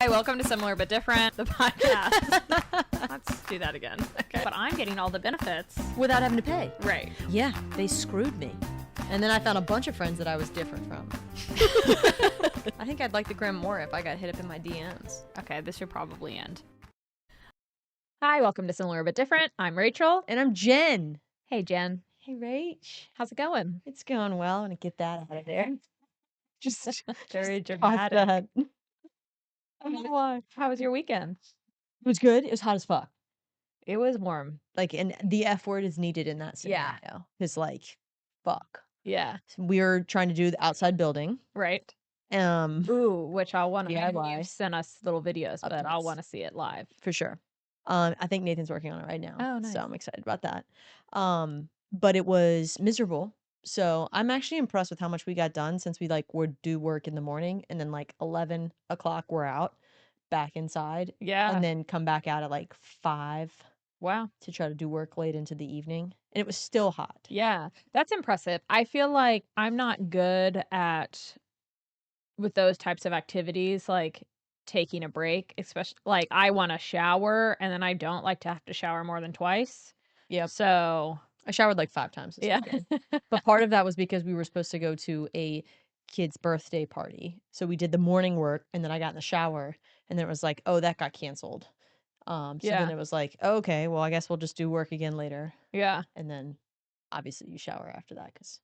Hi, welcome to Similar But Different, the podcast. Let's do that again. Okay. But I'm getting all the benefits. Without having to pay. Right. Yeah, they screwed me. And then I found a bunch of friends that I was different from. I think I'd like the gram more if I got hit up in my DMs. Okay, this should probably end. Hi, welcome to Similar But Different. I'm Rachel. And I'm Jen. Hey, Jen. Hey, Rach. How's it going? It's going well. I'm going to get that out of there. Just Very toss dramatic. that. I don't know why. How was your weekend? It was good. It was hot as fuck. It was warm. Like, and the F word is needed in that scenario. It's like, fuck. Yeah. So we were trying to do the outside building. Right. Um, Ooh, which I'll want to. DIY. You sent us little videos, but I'll Updates. want to see it live. For sure. I think Nathan's working on it right now. Oh, nice. So I'm excited about that. But it was miserable. So I'm actually impressed with how much we got done since we would do work in the morning and then 11 o'clock we're out back inside Yeah. and then come back out at 5 Wow. to try to do work late into the evening. And it was still hot. Yeah, that's impressive. I feel like I'm not good at with those types of activities, like taking a break, especially I want to shower and then I don't like to have to shower more than twice. Yep. So, I showered 5 times this yeah. weekend. But part of that was because we were supposed to go to a kid's birthday party. So we did the morning work and then I got in the shower and then it was oh, that got canceled. So Yeah. then it was okay, well, I guess we'll just do work again later. Yeah. And then obviously you shower after that because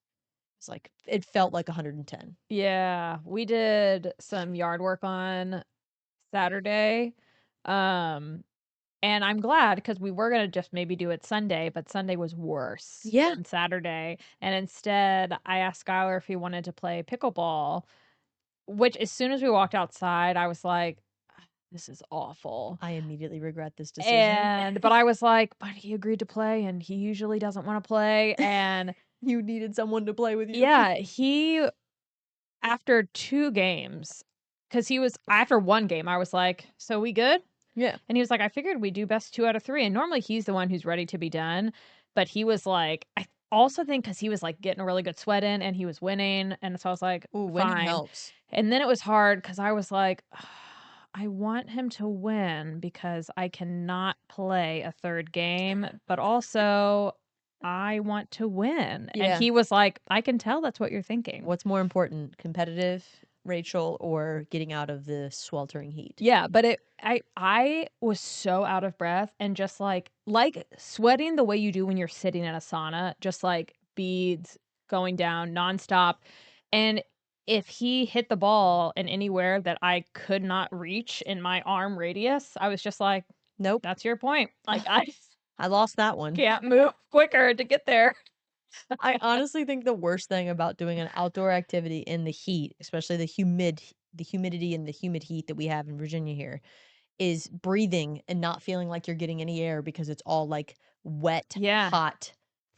it's it felt like 110. Yeah, we did some yard work on Saturday. And I'm glad because we were going to just maybe do it Sunday, but Sunday was worse Yeah. than Saturday. And instead, I asked Skylar if he wanted to play pickleball, which as soon as we walked outside, I was like, this is awful. I immediately regret this decision. But I was like, but he agreed to play and he usually doesn't want to play. And you needed someone to play with you. yeah, after 2 games, because after 1 game, I was like, so we good? Yeah. And he was like, I figured we do best 2 out of 3. And normally he's the one who's ready to be done. But he was like, I also think because he was getting a really good sweat in and he was winning. And so I was like, Ooh, winning fine. helps. And then it was hard because I was like, I want him to win because I cannot play a 3rd game. But also, I want to win. Yeah. And he was like, I can tell that's what you're thinking. What's more important, competitive Rachel or getting out of the sweltering heat? Yeah, but I was so out of breath and just like sweating the way you do when you're sitting in a sauna, just beads going down nonstop. And if he hit the ball in anywhere that I could not reach in my arm radius, I was just like, nope, that's your point. I lost that one. Can't move quicker to get there. I honestly think the worst thing about doing an outdoor activity in the heat, especially the humidity and the humid heat that we have in Virginia here, is breathing and not feeling like you're getting any air because it's all wet, Yeah. hot,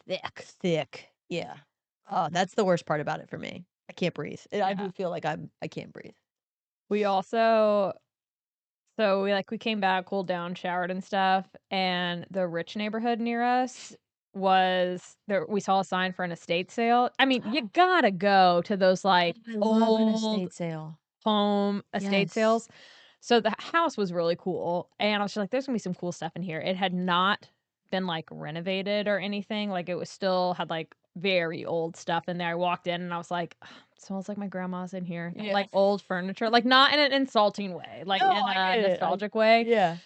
thick. Yeah. Oh, that's the worst part about it for me. I can't breathe. I do feel like I can't breathe. We also, so we came back, cooled down, showered and stuff, and the rich neighborhood near us was there. We saw a sign for an estate sale. I mean, you gotta go to those I love an old estate sale. home estate Yes. sales. So the house was really cool, and I was just like, "There's gonna be some cool stuff in here." It had not been renovated or anything. It was still had very old stuff in there. I walked in and I was like, it smells like my grandma's in here. Yeah. Old furniture, not in an insulting way, No, in I a get it. nostalgic way. Yeah.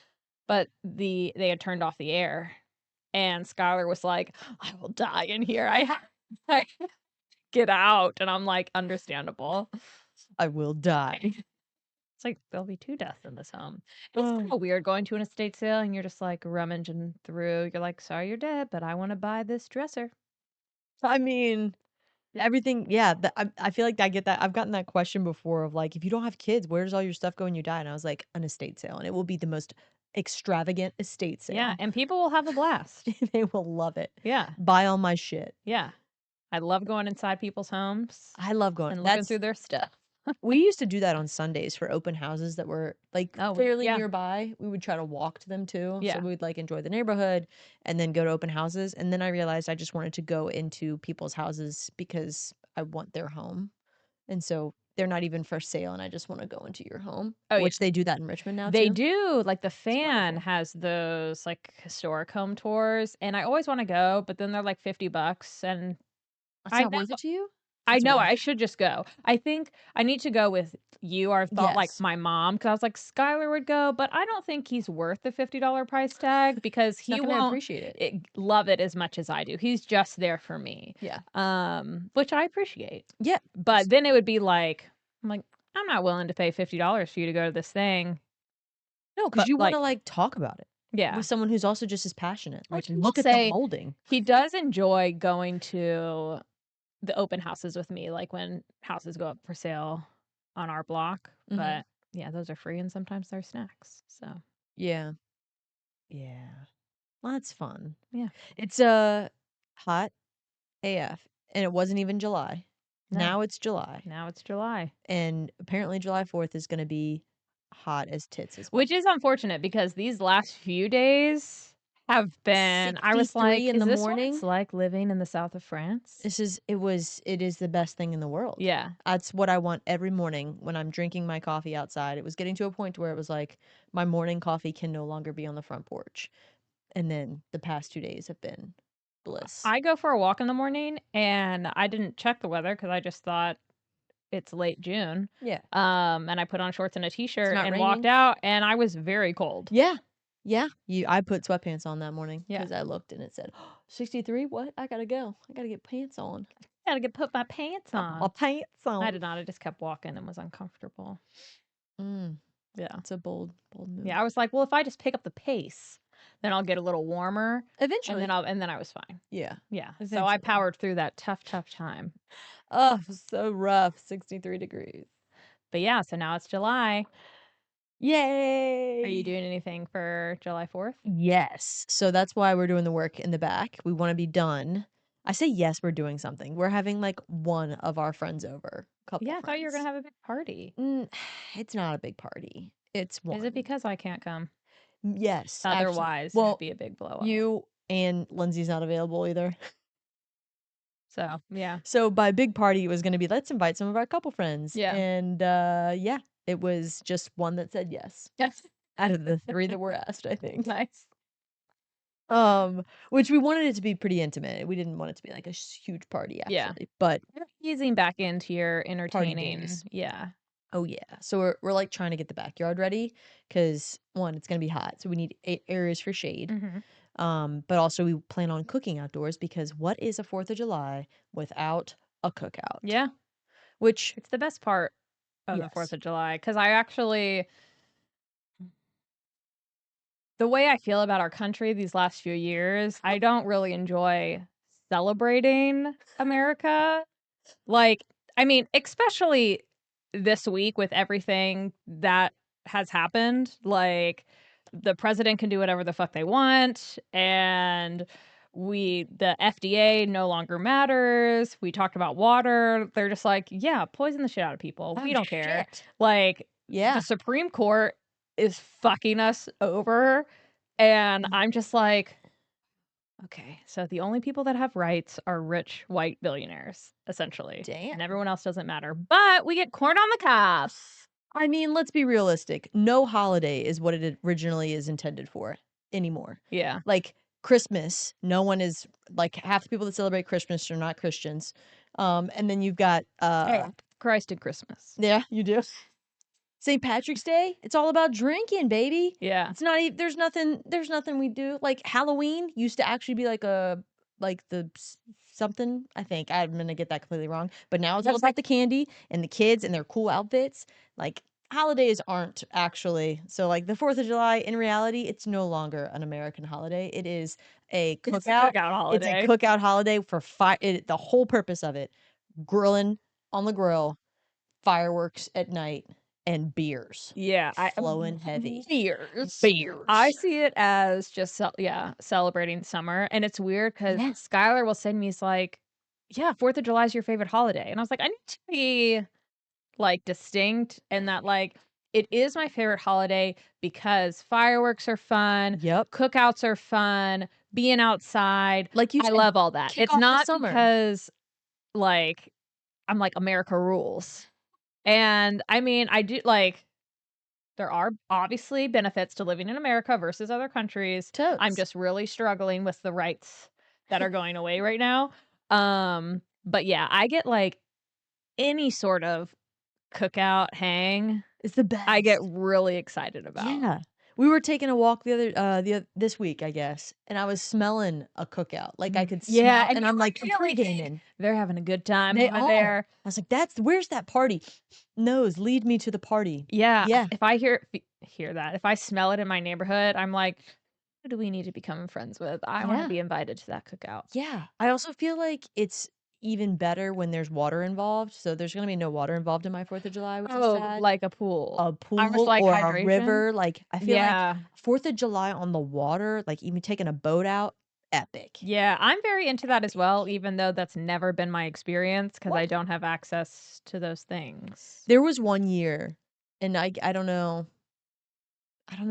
But they had turned off the air, and Skylar was like, I will die in here. I get out. And I'm like, understandable. I will die. It's there'll be 2 deaths in this home. It's kind of weird going to an estate sale and you're just rummaging through. You're like, sorry you're dead, but I want to buy this dresser. I mean, everything, yeah. I feel like I get that. I've gotten that question before of if you don't have kids, where does all your stuff go when you die? And I was like, an estate sale. And it will be the most extravagant estate sale. Yeah, and people will have a blast. They will love it. Yeah. Buy all my shit. Yeah. I love going inside people's homes I love going. and looking through their stuff. We used to do that on Sundays for open houses that were fairly yeah. nearby. We would try to walk to them too. Yeah. So we would enjoy the neighborhood and then go to open houses. And then I realized I just wanted to go into people's houses because I want their home. And so they're not even for sale and I just want to go into your home, Oh, yeah. which they do that in Richmond now They too. do, like, the Fan wonderful. has those, like, historic home tours, and I always wanna go, but then they're, like, $50, and That's I not know worth it to you? I That's know worth I it. should just go. I think I need to go with you, or I thought, like, Yes. my mom, because I was like, "Skylar would go," but I don't think he's worth the $50 price tag because He's not he gonna won't appreciate it. love it as much as I do. He's just there for me, Yeah. which I appreciate. Yeah. But then it would be like I'm like, "I'm not willing to pay $50 for you to go to this thing." No, because But, you like wanna, like, talk about it yeah. with someone who's also just as passionate. Like, Which I will look at the say, molding. he does enjoy going to the open houses with me, like, when houses go up for sale on our block, Mhm. but, yeah, those are free and sometimes they're snacks, so, Yeah. Yeah. Well, that's fun. yeah. It's, hot AF, and it wasn't even July. No, Now it's July, now it's July, and apparently July 4th is gonna be hot as tits as well. which is unfortunate because these last few days have been I was 63 like, in "Is the this what it's morning. like living in the South of France?" It is the best thing in the world. Yeah. That's what I want every morning when I'm drinking my coffee outside. It was getting to a point where it was like, my morning coffee can no longer be on the front porch, and then the past 2 days have been bliss. I go for a walk in the morning, and I didn't check the weather because I just thought it's late June, Yeah. and I put on shorts and a It's t-shirt not and walked raining. out, and I was very cold. Yeah. Yeah. I put sweatpants on that morning Yeah. because I looked and it said, 63? What? I gotta go. I gotta get pants on. Gotta get put my pants Got my on. pants I on. did not, I just kept walking and was uncomfortable. Mm, Yeah. it's a bold move. Yeah, I was like, "Well, if I just pick up the pace, then I'll get a little warmer, and Eventually. then I was fine." Yeah. Yeah, so I Eventually. powered through that tough time. Oh, so rough. 63 degrees. But yeah, so now it's July. Are you Yay! doing anything for July 4th? Yes. So that's why we're doing the work in the back. We wanna be done. I say yes, we're doing something. We're having, like, one of our friends over, couple Yeah, I thought you were gonna friends. have a big party. Mm, it's not a big party. It's Is it one. because I can't come? Yes, actually. Otherwise, it'd Well, be a big blow up. you and Lindsay's not available either. So, yeah. So by big party, it was gonna be, "Let's invite some of our couple friends." Yeah. And, yeah, it was just one that said yes Yes. out of the 3 that were asked, I think. Nice. Which we wanted it to be pretty intimate. We didn't want it to be like a huge party Yeah. actually, but You're easing back into your party entertaining. days. Yeah. Oh yeah. So we're like trying to get the backyard ready because one, it's gonna be hot, so we need areas for shade. Mhm. But also we plan on cooking outdoors because what is a 4th of July without a cookout? Yeah. Which It's the best part of the 4th yes. of July because I actually the way I feel about our country these last few years, I don't really enjoy celebrating America. Like, I mean, especially this week with everything that has happened, like, the president can do whatever the fuck they want, and the FDA no longer matters. We talked about water. They're just like, "Yeah, poison the shit out of people. Oh We don't care." shit. Like, the Yeah. Supreme Court is fucking us over, and Y- I'm just like, okay, so the only people that have rights are rich white billionaires, essentially, Damn. and everyone else doesn't matter. But we get corn on the cob. I mean, let's be realistic. No holiday is what it originally is intended for anymore. Yeah. Like Christmas, no one is like half the people that celebrate Christmas are not Christians. And then you've got Hey, Christ and Christmas. yeah, you do. St. Patrick's Day, it's all about drinking, baby. Yeah. It's not even there's nothing we do. Like Halloween used to actually be like something, I think. I'm going to get that completely wrong, but now it's all about the candy and the kids and their cool outfits. Like holidays aren't actually. So like the 4th of July in reality, it's no longer an American holiday. It is a It's a cookout. cookout It's a holiday. cookout holiday for the whole purpose of it. Grilling on the grill, fireworks at night, and beers Yeah, flowing heavy. beers. Beers. I see it as just celebrating summer, and it's weird because Yeah. Skylar will send me, he's like, "Yeah, 4th of July is your favorite holiday," and I was like, "I need to be, like, distinct and that, like, it is my favorite holiday because fireworks are fun, Yep. cookouts are fun, being outside, Like you I said, love all that." kick It's off the not summer. because, like, I'm like, "America rules." And I mean, I do like there are obviously benefits to living in America versus other countries. I'm Totes. just really struggling with the rights that are going away right now. But yeah, I get like any sort of cookout hang, It's the I get best. really excited about. Yeah. We were taking a walk this week, I guess, and I was smelling a cookout. Like, I could Yeah, smell and and you I'm like, can "I'm really pre-gaming." they're having a good time They over are. there. I was like, "That's where's that party?" Nose, lead me to the party. Yeah, Yeah. if I hear that, if I smell it in my neighborhood, I'm like, "Who do we need to become friends with? I wanna Yeah. be invited to that cookout." Yeah. I also feel like it's even better when there's water involved, so there's gonna be no water involved in my 4th of July, which is Oh, sad. like a pool. A I was pool like, or a hydration? river, like, I feel like Yeah. 4th of July on the water, like, even taking a boat out, epic. Yeah, I'm very into that as well, Epic. even though that's never been my experience because I What? don't have access to those things. There was one year, and I don't know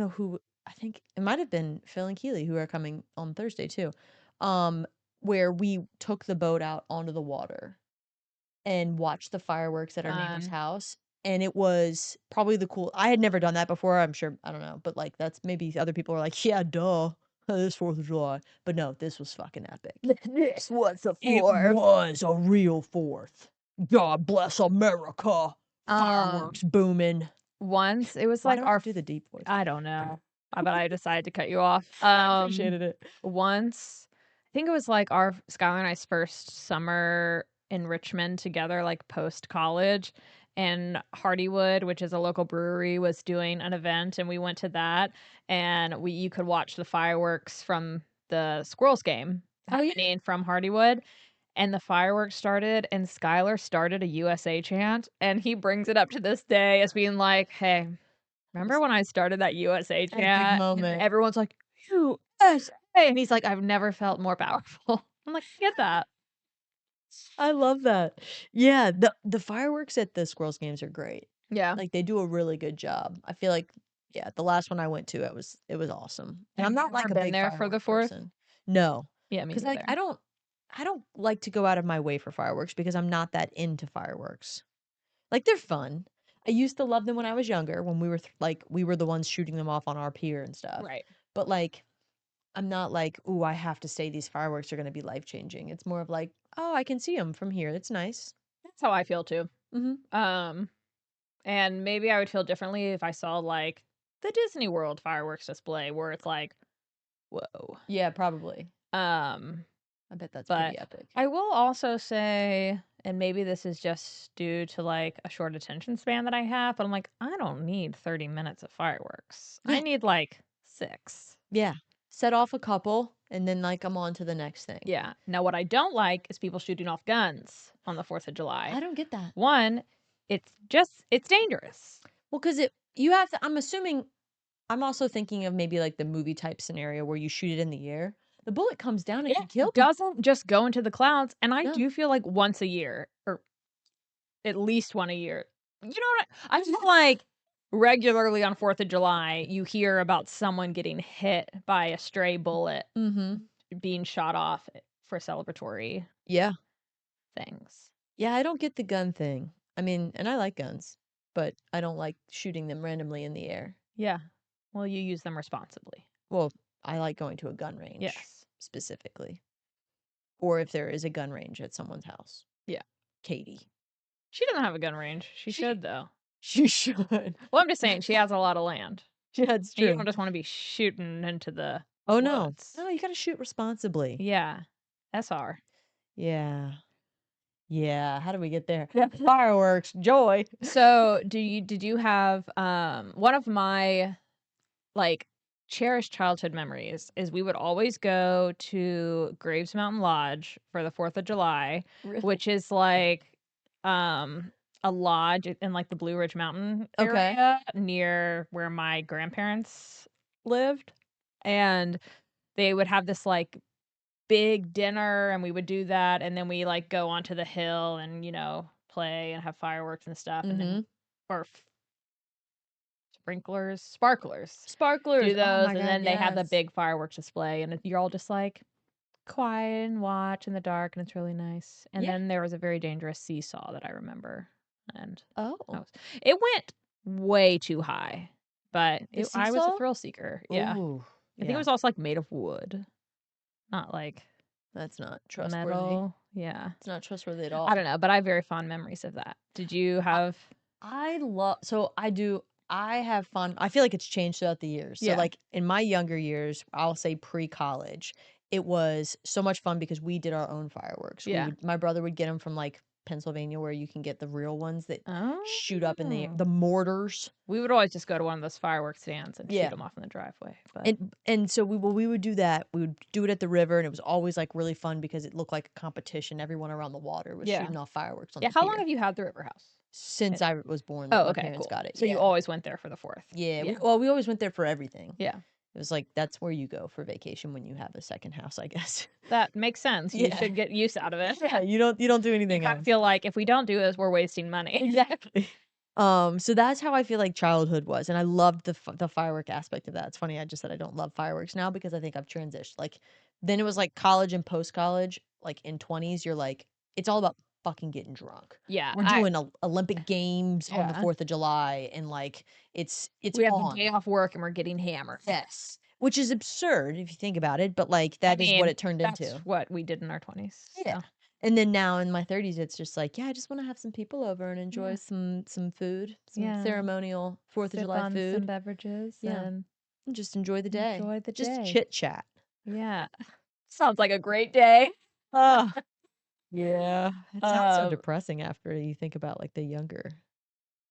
who I think it might have been Phil and Keely who are coming on Thursday too, um, where we took the boat out onto the water and watched the fireworks at our neighbor's Fun. house, and it was probably I had never done that before, I'm sure I don't know, but, like, that's maybe other people are like, "Yeah, duh. It's 4th of July." But no, this was fucking epic. This was the It 4th. was a real 4th. God bless America. Um, Fireworks booming. once it was Why like do I our have to f do the deep voice? I don't know, but I decided to cut you off. I appreciated it. Once I think it was like our Skylar and I's first summer in Richmond together, like post college, and Hardywood, which is a local brewery, was doing an event, and we went to that, and we you could watch the fireworks from the Squirrels game Oh, yeah. happening from Hardywood, and the fireworks started, and Skylar started a USA chant, and he brings it up to this day as being like, "Hey, remember This when I started that USA epic chant?" And moment. everyone's like, "USA," and he's like, "I've never felt more powerful." I'm like, "I get that." I love that. Yeah, the fireworks at the Squirrels games are great. Yeah. Like, they do a really good job. I feel like yeah, the last one I went to, it was awesome. And Have I'm you not ever like a been big there for the firework 4th? person. No, Yeah, me because like, neither. I don't like to go out of my way for fireworks because I'm not that into fireworks. Like, they're fun. I used to love them when I was younger, when we were like, we were the ones shooting them off on our pier and stuff. Right. But, like, I'm not like, "Ooh, I have to say these fireworks are gonna be life-changing." It's more of like, "Oh, I can see them from here. It's nice." That's how I feel too. Mhm. Um, and maybe I would feel differently if I saw, like, the Disney World fireworks display where it's like, "Whoa." Yeah, probably. Um, I bet that's but pretty epic. I will also say, and maybe this is just due to, like, a short attention span that I have, but I'm like, "I don't need 30 minutes of fireworks. I Yeah. need, like, 6." Yeah. Set off a couple, and then, like, I'm on to the next thing. Yeah. Now what I don't like is people shooting off guns on the 4th of July. I don't get that. 1, it's dangerous. Well, because you have to I'm assuming I'm also thinking of maybe, like, the movie type scenario where you shoot it in the air. The bullet comes down and It can kill people. doesn't just go into the clouds, and I No. do feel like once a year, or at least one a year. You know what? I feel like regularly on 4th of July, you hear about someone getting hit by a stray bullet Mhm. being shot off for celebratory Yeah. things. Yeah, I don't get the gun thing. I mean and I like guns, but I don't like shooting them randomly in the air. Yeah. Well, you use them responsibly. Well, I like going to a gun range, Yes. specifically, or if there is a gun range at someone's house. Yeah. Katie. She doesn't have a gun range. She She should, though. she should. Well, I'm just saying she has a lot of land. Yeah, it's And you true. don't just wanna be shooting into the Oh, no. woods. No, you gotta shoot responsibly. Yeah. SR. Yeah. Yeah, how do we get there? Yeah. Fireworks, joy. So, did you have, one of my, like, cherished childhood memories is we would always go to Graves Mountain Lodge for the 4th of July, Really? which is like, um, a lodge in, like, the Blue Ridge Mountain Okay. area near where my grandparents lived, and they would have this, like, big dinner, and we would do that, and then we, like, go onto the hill and, play and have fireworks and stuff, and then Mhm. or sprinklers, sparklers. Do Sparklers, oh those, my and god, then they have the yes. big fireworks display, and you're all just, like, quiet and watch in the dark, and it's really nice. And Yeah. then there was a very dangerous seesaw that I remember. and Oh, it went way too high, but the I was a seesaw? thrill seeker. Yeah. Ooh, I think it yeah, was also, like, made of wood, not, like, that's not trustworthy. metal. Yeah. It's not trustworthy at I all. don't know, but I have very fond memories of that. Did you I have I love so I do I have fun I feel like it's changed throughout the years. So, Yeah. like, in my younger years, I'll say pre-college, it was so much fun because we did our own fireworks. Yeah. My brother would get them from, like, Pennsylvania where you can get the real ones that shoot up in the air, Oh. the mortars. We would always just go to one of those fireworks stands and shoot Yeah. them off in the driveway, but And so we would do that. We would do it at the river, and it was always, like, really fun because it looked like a competition. Everyone around the water was Yeah. shooting off fireworks on Yeah, the how long pier. have you had the River House? Since I was born that Oh, my okay, parents cool. got it, So you yeah. always went there for the 4th? Yeah, Yeah. we always went there for everything. Yeah. It was like, that's where you go for vacation when you have a second house, I guess. That makes sense. You Yeah. should get use out of it. Yeah, you don't do You anything kinda else. feel like if we don't do this, we're wasting money. Exactly. So that's how I feel like childhood was, and I loved the firework aspect of that. It's funny, I just said I don't love fireworks now because I think I've transitioned. Like, then it was like college and post-college, like in 20s, you're like, it's all about fucking getting drunk. Yeah, We're doing Olympic Games on the Yeah. 4th of July, and like it's we have the on. day off work and we're getting hammered. Yes. Which is absurd if you think about it, but like I that is what mean, it turned that's into. what we did in our 20s, Yeah. so And then now in my 30s, it's just like, yeah, I just want to have some people over and enjoy Yeah. some food, some Yeah. ceremonial 4th of Sip July on some food, beverages Yeah. and and just enjoy the day. enjoy the Just day. chit chat. Yeah. Sounds like a great day. Oh, yeah. It sounds so Um, depressing after you think about like the younger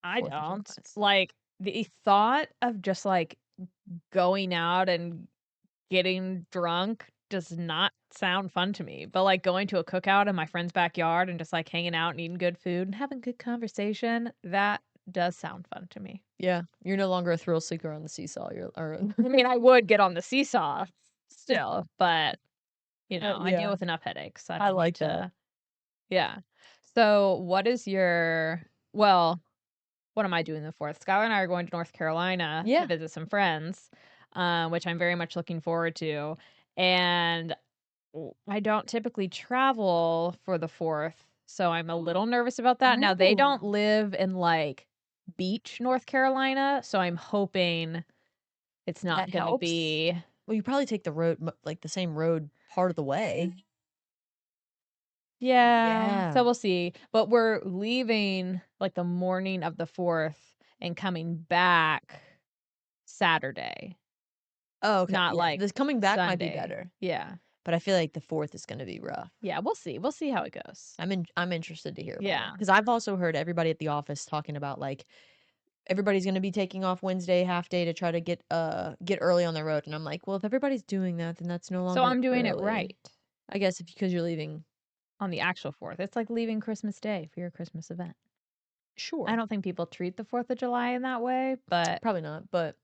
I 4th of don't. Julys. Like, the thought of just, like, going out and getting drunk does not sound fun to me, but, like, going to a cookout in my friend's backyard and just, like, hanging out and eating good food and having good conversation, that does sound fun to me. Yeah, you're no longer a thrill seeker on the seesaw. I mean, I would get on the seesaw still, but, I deal yeah, with enough headaches. I I don't need like that. to Yeah. So, what is well, what am I doing the 4th? Skylar and I are going to North Carolina to Yeah. visit some friends, which I'm very much looking forward to, and I don't typically travel for the 4th, so I'm a little nervous about that. Now, they don't Oh. live in, like, beach North Carolina, so I'm hoping it's not That gonna helps. be Well, you probably take the road like the same road part of the way. Yeah, Yeah. so we'll see, but we're leaving, like, the morning of the 4th and coming back Saturday, Oh, okay. not, Yeah, like, this coming back might be Sunday. better, Yeah. but I feel like the 4th is gonna be rough. Yeah, we'll see how it goes. I'm interested to hear about it Yeah. because I've also heard everybody at the office talking about, like, everybody's gonna be taking off Wednesday half day to try to get early on the road, and I'm like, "Well, if everybody's doing that, then that's no So longer I'm doing it early." right I guess if because you're leaving on the actual 4th. It's like leaving Christmas Day for your Christmas event. I sure. don't think people treat the 4th of July in that way, but Probably not, but,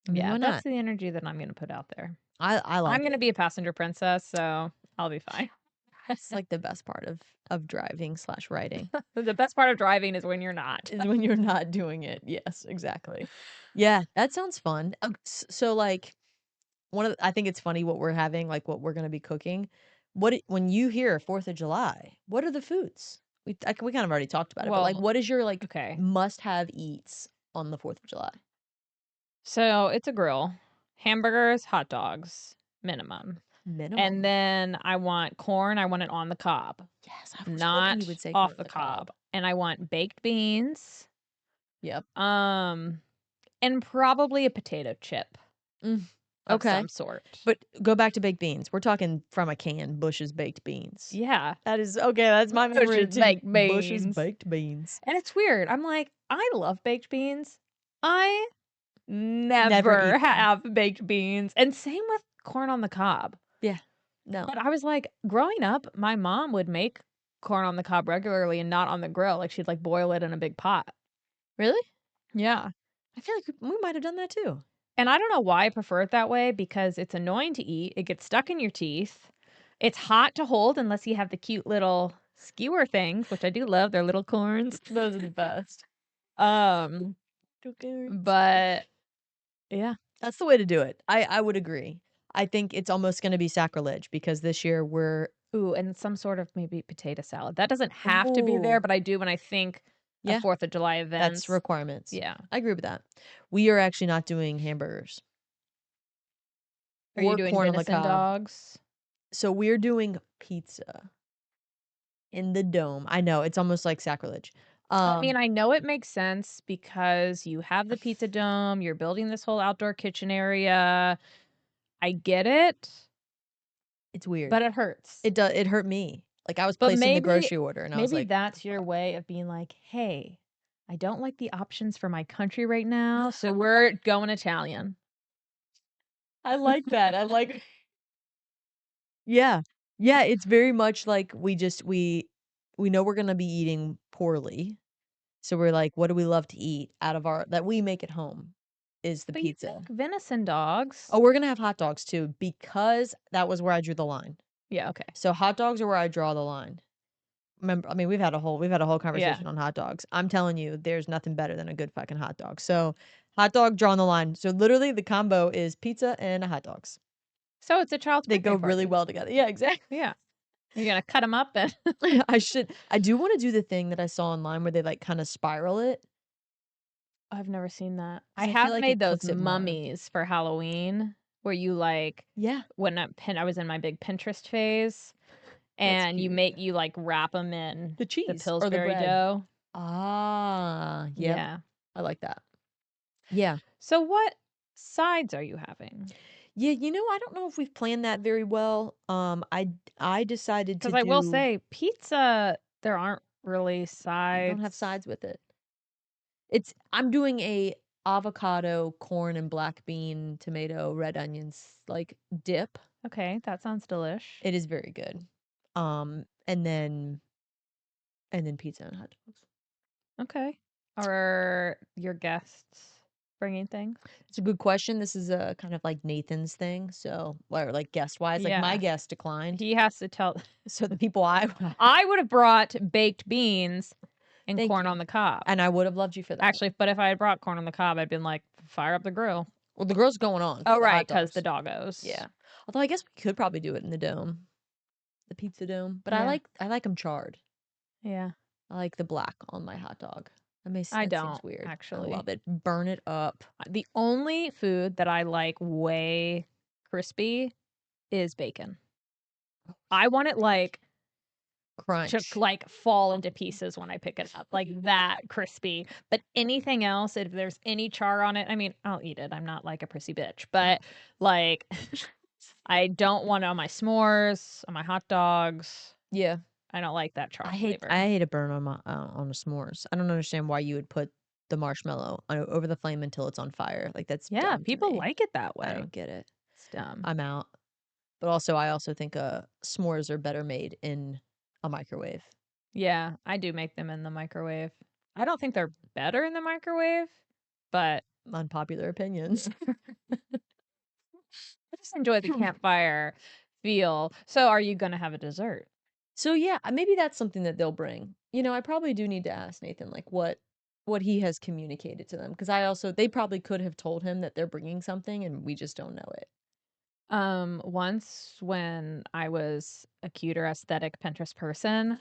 I mean, yeah, why that's not? the energy that I'm gonna put out there. I I'm like gonna it. be a passenger princess, so I'll be fine. It's, like, the best part of driving/riding. The best part of driving is when you're not. Is when you're not doing it. Yes, exactly. Yeah, that sounds fun. So, like, I think it's funny what we're having, like, what we're gonna be cooking. When you hear 4th of July, what are the foods? We kind of already talked about it, but, like, Well, what is your, like, okay. must-have eats on the 4th of July? So it's a grill, hamburgers, hot dogs, minimum. And Minimum. then I want corn, I want it on the cob, Yes, I was hoping you not would say corn off on the the cob. cob. And I want baked beans, Yep. um, and probably a potato chip Mm, of okay. some sort. But go back to baked beans. We're talking from a can, Bush's baked beans. Yeah, That is okay, that's my memory Bush's too. baked Bush's beans. baked beans. And it's weird. I'm like, I love baked beans. I Never eat never them. have baked beans. And same with corn on the cob. Yeah. No. But I was like, growing up, my mom would make corn on the cob regularly and not on the grill. Like she'd like boil it in a big pot. Really? Yeah. I feel like we might have done that too. And I don't know why I prefer it that way because it's annoying to eat. It gets stuck in your teeth. It's hot to hold unless you have the cute little skewer things, which I do love. They're little corns. Those are the best. Um, but yeah. That's the way to do it. I would agree. I think it's almost gonna be sacrilege because this year we're Ooh, and some sort of maybe potato salad. That doesn't have to be there, Ooh. but I do when I think a Yeah, 4th of July that's event. requirements. Yeah. I agree with that. We are actually not doing hamburgers Are you or doing corn on the venison cob. dogs? So we're doing pizza in the dome. I know, it's almost like sacrilege. I mean, I know it makes sense because you have the pizza dome, you're building this whole outdoor kitchen area. I get it, It's weird. but it hurts. It hurt me. Like, I was But placing the grocery order, and I was maybe like, that's your way of being like, "Hey, I don't like the options for my country right now, so we're going Italian." I like that. I like Yeah. Yeah, it's very much like we know we're gonna be eating poorly, so we're like, "What do we love to eat out of our that we make at home?" Is the But you pizza. make venison dogs. Oh, we're gonna have hot dogs too because that was where I drew the line. Yeah, okay. So hot dogs are where I draw the line. Remember, I mean, we've had a whole Yeah. conversation on hot dogs. I'm telling you, there's nothing better than a good fucking hot dog. So, hot dog drawing the line. So literally the combo is pizza and hot dogs. So it's a child's They birthday go really party. well together. Yeah, exactly. Yeah. You're gonna cut them up and I do wanna do the thing that I saw online where they, like, kinda spiral it, I've never seen that. I 'cause I feel have like made it those cooks it more. mummies for Halloween where you, like Yeah, when I was in my big Pinterest phase, that's and cute. you, like, wrap them in The the cheese or the Pillsbury bread. dough. Ah, yep, Yeah. I like that. Yeah. So what sides are you having? Yeah, I don't know if we've planned that very well. I decided to Because I will do say pizza, there aren't really don't have sides. sides with it. I'm doing a avocado, corn, and black bean, tomato, red onions, like, dip. Okay, that sounds delish. It is very good. And then pizza and hot dogs. Okay. Are your guests bringing things? It's a good question. This is a kind of like Nathan's thing. So, or like guest wise, like my Yeah. guest declined. He has to tell So the people I I would have brought baked beans and thank corn you. on the cob. And I would have loved you for that. Actually, but if I had brought corn on the cob, I'd been like, fire up the grill. Well, the grill's going on Oh, for the right, hot because the dogs. doggos. Yeah. Although I guess we could probably do it in the dome, the pizza dome. But Yeah. I like them charred. Yeah. I like the black on my hot dog. I That seems don't, weird. I actually. love it. Burn it up. The only food that I like way crispy is bacon. I want it like Crunch. to like fall into pieces when I pick it up, like that crispy. But anything else, if there's any char on it, I mean, I'll eat it. I'm not like a prissy bitch, but like I don't want it on my s'mores, on my hot dogs. Yeah. I don't like that char I flavor. hate a burn on the s'mores. I don't understand why you would put the marshmallow over the flame until it's on fire. Like, that's Yeah, dumb to people me. like it that I way. don't get it. It's dumb. I'm out. But I also think s'mores are better made in a microwave. Yeah, I do make them in the microwave. I don't think they're better in the microwave, but Unpopular opinions. I just enjoy the campfire feel. So, are you gonna have a dessert? So yeah, maybe that's something that they'll bring. I probably do need to ask Nathan like what he has communicated to them because they probably could have told him that they're bringing something and we just don't know it. Once when I was a cuter aesthetic Pinterest person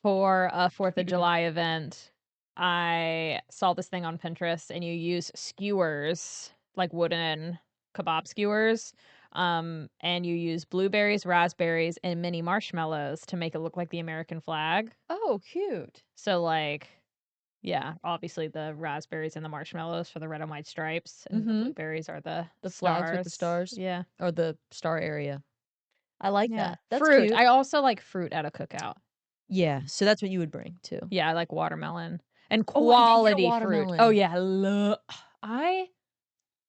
for a 4th of Cuter. July event, I saw this thing on Pinterest and you use skewers, like wooden kebab skewers, and you use blueberries, raspberries, and mini marshmallows to make it look like the American flag. Oh, cute. So like, yeah, obviously the raspberries and the marshmallows for the red and white stripes, and the Mhm. blueberries are the Flags with the stars Yeah. or the star area. I like Yeah. that. That's Fruit. cute. I also like fruit at a cookout. Yeah, so that's what you would bring too. Yeah, I like watermelon and Oh, I did get a quality fruit. Oh watermelon. yeah, I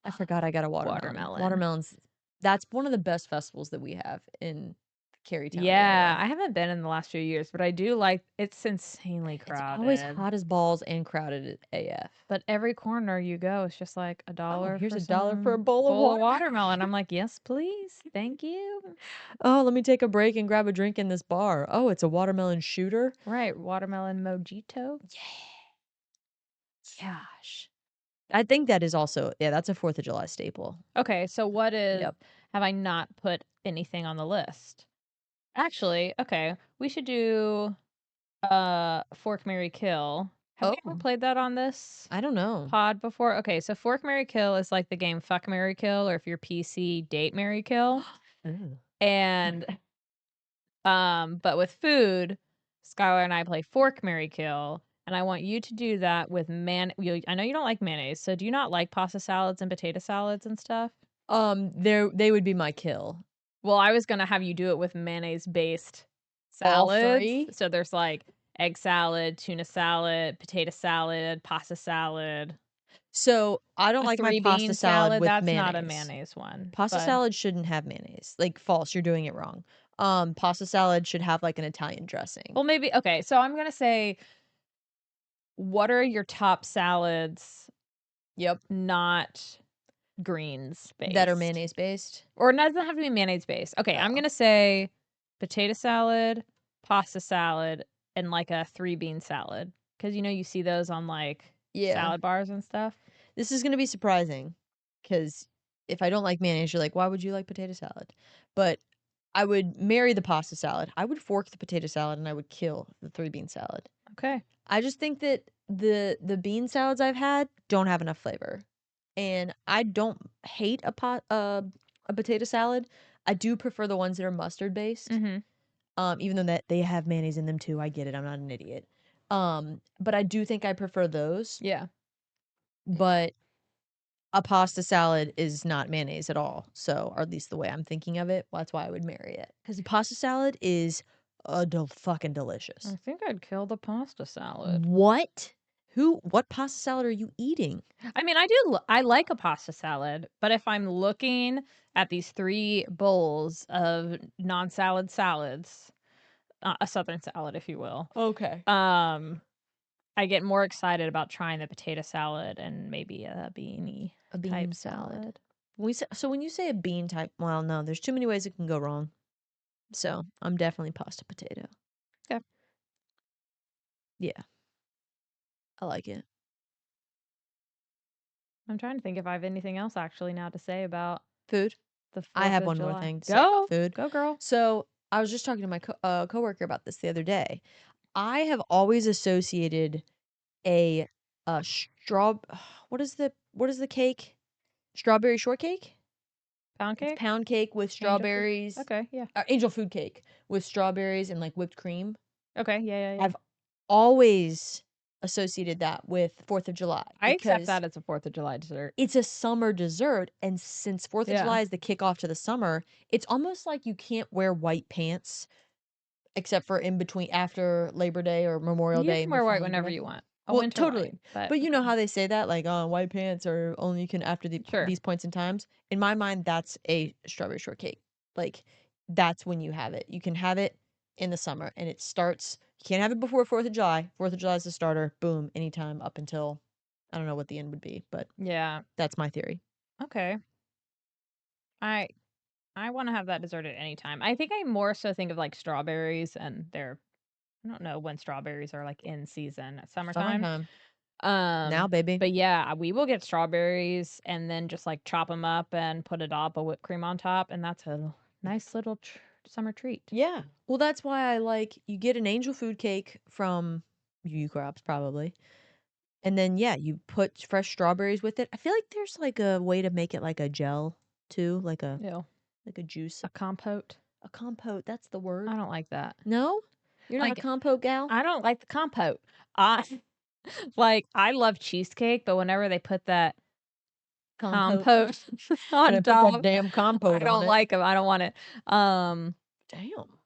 I forgot I got a watermelon. watermelon. Watermelons, that's one of the best festivals that we have in the Carytown Yeah, area. I haven't been in the last few years, but I do like it's insanely It's always crowded. hot as balls and crowded AF. But every corner you go, it's just like a Oh, dollar here's for a dollar for a some bowl of water. watermelon. I'm like, yes, please. Thank you. Oh, let me take a break and grab a drink in this bar. Oh, it's a watermelon shooter. Right, watermelon mojito. Gosh. I think that is also, yeah, that's a 4th of July staple. Okay, so what is Yep. have I not put anything on the list? Actually, okay, we should do fork Mary kill. Have we ever Oh, played that on this I don't know. pod before? Okay, so Fork, Marry, Kill is like the game Fuck, Marry, Kill, or if you're PC, Date, Marry, Kill. Ooh. And but with food, Skylar and I play Fork, Marry, Kill, and I want you to do that with I know you don't like mayonnaise, so do you not like pasta salads and potato salads and stuff? They would be my kill. Well, I was gonna have you do it with mayonnaise-based All salads. 3? So there's like egg salad, tuna salad, potato salad, pasta salad. So, I don't A like my pasta three-bean salad salad, with that's not a mayonnaise. mayonnaise one, Pasta but salad shouldn't have mayonnaise. Like, false, you're doing it wrong. Pasta salad should have, like, an Italian dressing. well, maybe okay, so I'm gonna say, what are your top salads Yep. not greens That are based? mayonnaise-based? Or it doesn't have to be mayonnaise based. Okay, I'm Oh. gonna say potato salad, pasta salad, and like a three-bean salad. Because you see those on like Yeah. salad bars and stuff. This is gonna be surprising, because if I don't like mayonnaise, you're like, "Why would you like potato salad?" But I would marry the pasta salad. I would fork the potato salad, and I would kill the 3-bean salad. Okay. I just think that the bean salads I've had don't have enough flavor, and I don't hate a potato salad. I do prefer the ones that are mustard based, Mm-hmm. even though that they have mayonnaise in them too. I get it. I'm not an idiot. But I do think I prefer those. Yeah. But a pasta salad is not mayonnaise at all. So, or at least the way I'm thinking of it, well, that's why I would marry it. Because the pasta salad is fucking delicious. I think I'd kill the pasta salad. What? What pasta salad are you eating? I mean, I like a pasta salad, but if I'm looking at these three bowls of non-salad salads, a southern salad, if you will, Okay. um, I get more excited about trying the potato salad and maybe a beanie A bean type salad. salad. So when you say a bean type, well, no, there's too many ways it can go wrong. So I'm definitely pasta potato. Okay. Yeah, I like it. I'm trying to think if I have anything else actually now to say about Food. the I 4th have of one more July. thing to say about Go. food. Go, girl. So I was just talking to my coworker about this the other day. I have always associated a straw. What is the cake? Strawberry shortcake. Pound It's cake? pound cake with Angel food? strawberries. Okay, yeah. Angel food cake with strawberries and like whipped cream. Okay, yeah, yeah, yeah. I've always associated that with 4th of July I accept because that as a 4th of July dessert. it's a summer dessert, and since 4th of Yeah. July is the kickoff to the summer, it's almost like you can't wear white pants except for in between after Labor Day or Memorial You Day can and wear before white Labor whenever Day. you want. A Well, winter white, totally. but But you know okay. how they say that, like, oh, white pants are only you can after Sure. these points in times. In my mind, that's a strawberry shortcake. Like, that's when you have it. You can have it in the summer, and it starts. You can't have it before 4th of July. 4th of July is the starter. Boom, anytime up until I don't know what the end would be, but Yeah. that's my theory. Okay. I I want to have that dessert at any time. I think I more so think of like strawberries and I don't know when strawberries are like in season at summertime. Summertime now, Um, baby. but yeah, we will get strawberries and then just like chop them up and put a dollop of whipped cream on top, and that's a nice little summer treat. Yeah. Well, that's why I like you get an angel food cake from U Crops probably. And then, yeah, you put fresh strawberries with it. I feel like there's, like, a way to make it like a gel too, Ew. like a juice. A compote. A compote, that's the word. I don't like that. No? You're not a Like compote gal? I don't like the compote. I like I love cheesecake, but whenever they put that Compote. compote Gonna on put that top, damn I compote on don't it. like them. I don't want it. Damn.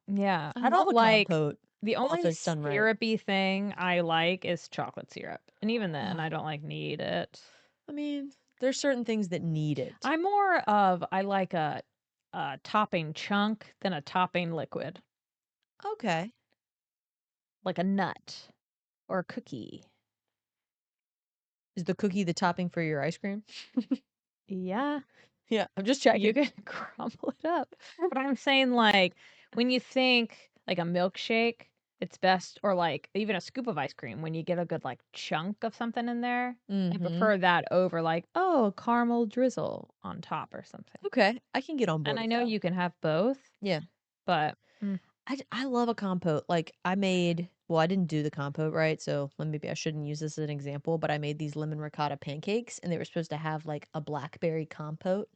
Yeah, I I love don't a like compote. the Well, if only it's done right. syrupy thing I like is chocolate syrup, and even then, I don't like need it. I mean, there's certain things that need it. I'm more of I like a topping chunk than a topping liquid, Okay. like a nut or a cookie. Is the cookie the topping for your ice cream? Yeah, Yeah, I'm just you checking. can crumble it up. But I'm saying like when you think like a milkshake, it's best or like even a scoop of ice cream when you get a good like chunk of something in there. I Mhm. prefer that over like, oh, caramel drizzle on top or something. Okay, I can get on And board I with know that. you can have both, Yeah. but I love a compote. Like, I made well, I didn't do the compote right, so maybe I shouldn't use this as an example, but I made these lemon ricotta pancakes, and they were supposed to have, like, a blackberry compote.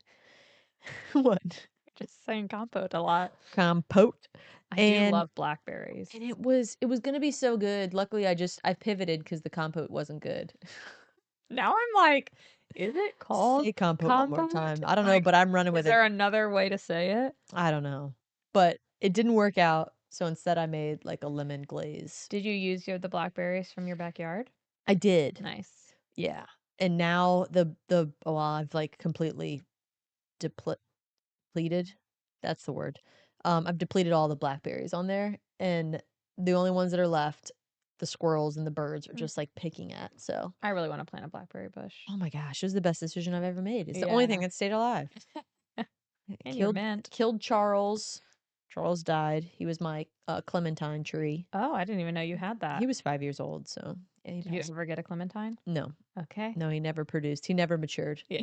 What? Just saying compote a lot. Compote. I do And love blackberries. and it was gonna be so good. Luckily, I pivoted because the compote wasn't good. Now I'm like, is it called Say compote one more compote? time. I don't know, Like, but I'm running is with it. there another way to say it? I don't know. But it didn't work out, so instead I made, like, a lemon glaze. Did you use the blackberries from your backyard? I did. Nice. Yeah. And now well, I've, like, completely depleted. That's the word. I've depleted all the blackberries on there, and the only ones that are left, the squirrels and the birds are Mm. just, like, picking at, so I really want to plant a blackberry bush. oh my gosh, it was the best decision I've ever made. It's the only Yeah. thing that stayed alive. It And you're killed mint. killed Charles. Charles died. He was my, clementine tree. Oh, I didn't even know you had that. He was 5 years old, so yeah, he Did you passed. ever get a clementine? No. Okay. No, he never produced. He never matured. Yeah.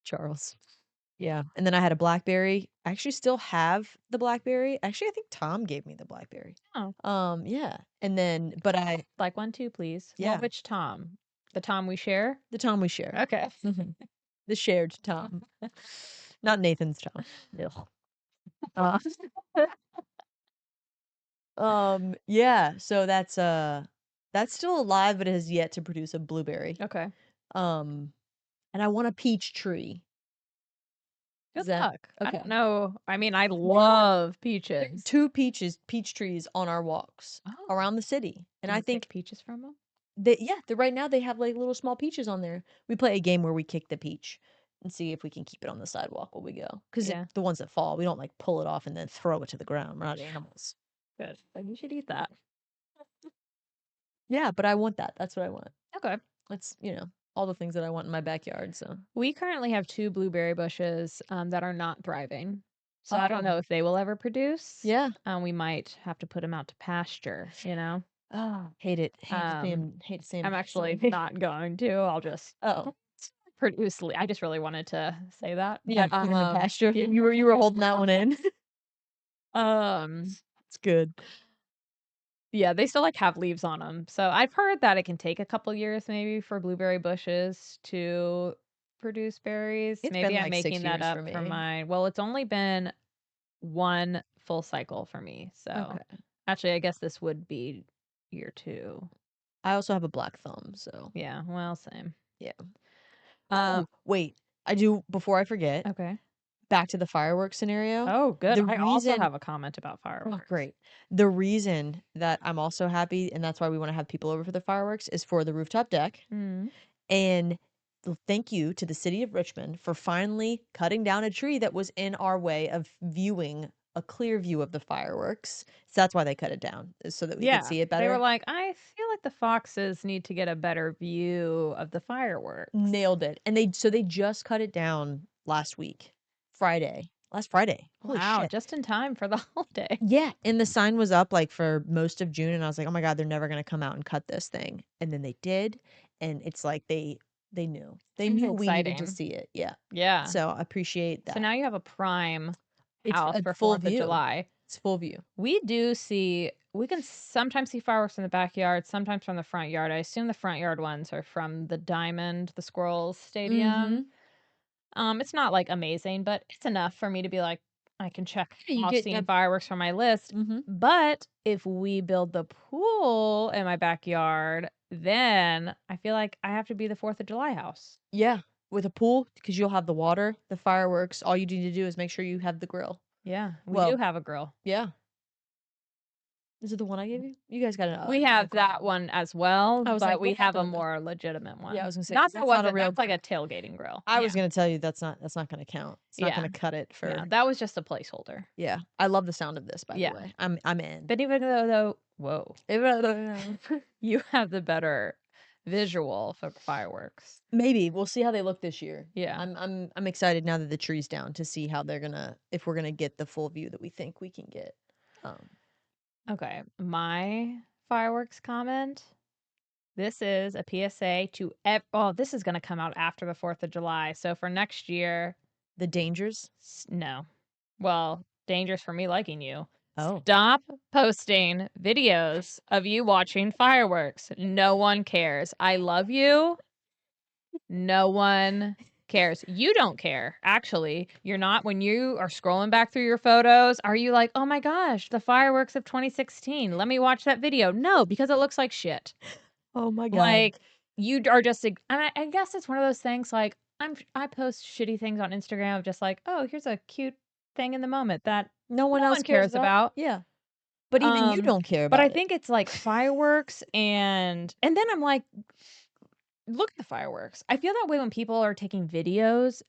Charles. Yeah, and then I had a blackberry. I actually still have the blackberry. Actually, I think Tom gave me the blackberry. Oh, Yeah, and then but I like one too, please. Yeah. Well, which Tom? The Tom we share? the Tom we share. Okay. Mhm. The shared Tom. Not Nathan's Tom. Ugh. Uh, yeah, so that's still alive, but it has yet to produce a blueberry. Okay. And I want a peach tree. Is Good that luck. I okay? don't know. I mean, I love There are peaches. 2 peach trees on our walks Oh, around the city, and can I you pick think peaches from them? right now they have, like, little small peaches on there. We play a game where we kick the peach and see if we can keep it on the sidewalk while we go. 'Cause Yeah. the ones that fall, we don't, like, pull it off and then throw it to the ground. We're not animals. Good. Like you should eat that. Yeah, but I want that. That's what I want. Okay. That's, all the things that I want in my backyard, so We currently have 2 blueberry bushes that are not thriving. So I don't Oh. know if they will ever produce. Yeah. We might have to put them out to pasture, you know? Hate it. Hate to see 'em I'm actually sorry. not going to. I'll just Oh. produce. I just really wanted to say that. Yeah, But, put 'em in pasture. You were holding that one in. um, It's good. yeah, they still like have leaves on them. So I've heard that it can take a couple years maybe for blueberry bushes to produce berries. It's Maybe been, I'm like, 6 making that years for up for me. mine. Well, it's only been one full cycle for me. So Okay. actually, I guess this would be year 2. I also have a black thumb, so Yeah, well, same. yeah. Um, Wait. I do before I forget, okay. back to the fireworks scenario. Oh, good. The I also reason have a comment about Oh, fireworks. great. The reason that I'm also happy, and that's why we wanna have people over for the fireworks, is for the rooftop deck, Mm. and thank you to the city of Richmond for finally cutting down a tree that was in our way of viewing a clear view of the fireworks. So that's why they cut it down, is so that we could Yeah, see it they were better. like, I feel like the foxes need to get a better view of the fireworks. Nailed it. And they just cut it down last week. Last Friday. Holy Wow, shit. just in time for the holiday. Yeah, and the sign was up, like, for most of June, and I was like, "Oh my god, they're never gonna come out and cut this thing." And then they did, and it's like they knew. They knew we needed to Exciting. see it, yeah. Yeah. So, I appreciate So that. now you have a prime It's house a for full 4th of view. July. It's full view. We can sometimes see fireworks in the backyard, sometimes from the front yard. I assume the front yard ones are from the Diamond, the Squirrels Stadium. It's not like amazing, but it's enough for me to be like, I can check Yeah, you off get seeing a fireworks from my list. Mhm. But if we build the pool in my backyard, then I feel like I have to be the 4th of July house. Yeah, with a pool, because 'cause you'll have the water, the fireworks, all you need to do is make sure you have the grill. Yeah, we Well do have a grill. Yeah. Is it the one I gave you? You guys got a We have that one as well, I was but like, we what about have a the more legitimate one. Yeah, I was gonna say, Not 'cause the that's one not a that real that's like a tailgating grill. I was Yeah. gonna tell you that's not gonna count. It's not gonna Yeah. cut it for Yeah, that was just a placeholder. Yeah. I love the sound of this, by the Yeah. way. I'm in. But even though whoa, you have the better visual for fireworks. Maybe. We'll see how they look this year. Yeah. I'm excited now that the tree's down to see how they're gonna if we're gonna get the full view that we think we can get. Okay, my fireworks comment. This is a PSA to this is going to come out after the 4th of July. So for next year, The dangers? no. Well, dangerous for me liking you. Oh. Stop posting videos of you watching fireworks. No one cares. I love you. No one cares. You don't care, actually. You're not when you are scrolling back through your photos, are you like, "Oh my gosh, the fireworks of 2016. Let me watch that video." No, because it looks like shit. Oh my god. Like, you are just and I guess it's one of those things, like, I post shitty things on Instagram of just like, "Oh, here's a cute thing in the moment that No one no else one cares cares about. about." Yeah. But even you don't care But I about it. think it's like fireworks and then I'm like, look at the fireworks. I feel that way when people are taking videos